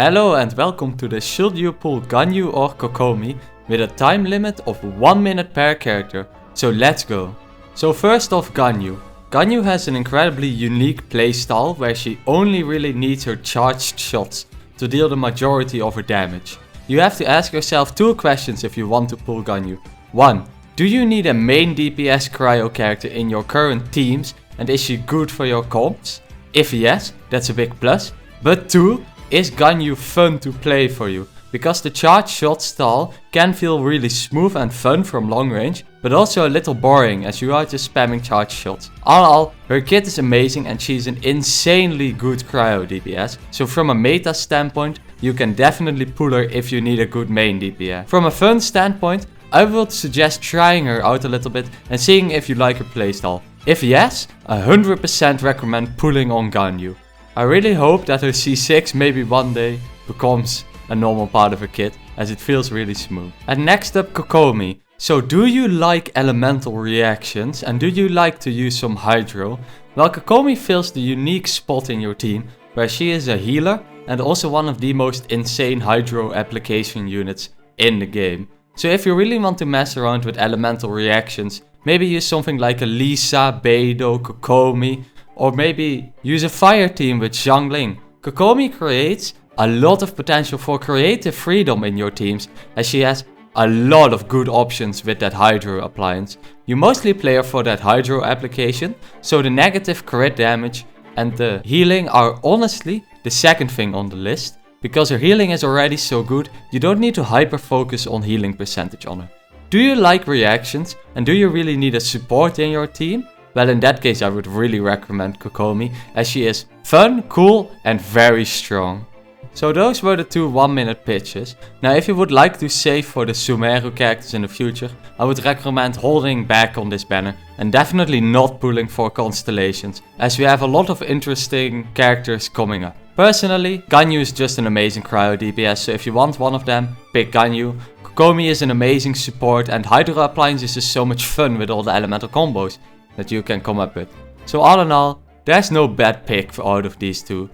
Hello and welcome to the Should You Pull Ganyu or Kokomi with a time limit of 1 minute per character, so let's go. So first off, Ganyu. Ganyu has an incredibly unique playstyle where she only really needs her charged shots to deal the majority of her damage. You have to ask yourself two questions if you want to pull Ganyu. 1. Do you need a main DPS cryo character in your current teams and is she good for your comps? If yes, that's a big plus. But 2. Is Ganyu fun to play for you? Because the charge shot style can feel really smooth and fun from long range, but also a little boring as you are just spamming charge shots. All in all, her kit is amazing and she's an insanely good cryo DPS, so from a meta standpoint, you can definitely pull her if you need a good main DPS. From a fun standpoint, I would suggest trying her out a little bit and seeing if you like her playstyle. If yes, 100% recommend pulling on Ganyu. I really hope that her C6 maybe one day becomes a normal part of her kit, as it feels really smooth. And next up, Kokomi. So do you like elemental reactions and do you like to use some hydro? Well, Kokomi fills the unique spot in your team where she is a healer and also one of the most insane hydro application units in the game. So if you really want to mess around with elemental reactions, maybe use something like a Lisa, Beidou, Kokomi, or maybe use a fire team with Xiangling. Kokomi creates a lot of potential for creative freedom in your teams, as she has a lot of good options with that hydro appliance. You mostly play her for that hydro application, so the negative crit damage and the healing are honestly the second thing on the list. Because her healing is already so good, you don't need to hyper focus on healing percentage on her. Do you like reactions and do you really need a support in your team? Well, in that case I would really recommend Kokomi, as she is fun, cool and very strong. So those were the two 1 minute pitches. Now if you would like to save for the Sumeru characters in the future, I would recommend holding back on this banner and definitely not pulling for constellations, as we have a lot of interesting characters coming up. Personally, Ganyu is just an amazing cryo DPS, so if you want one of them, pick Ganyu. Kokomi is an amazing support and Hydro Appliance is just so much fun with all the elemental combos that you can come up with. So all in all, there's no bad pick out of these two.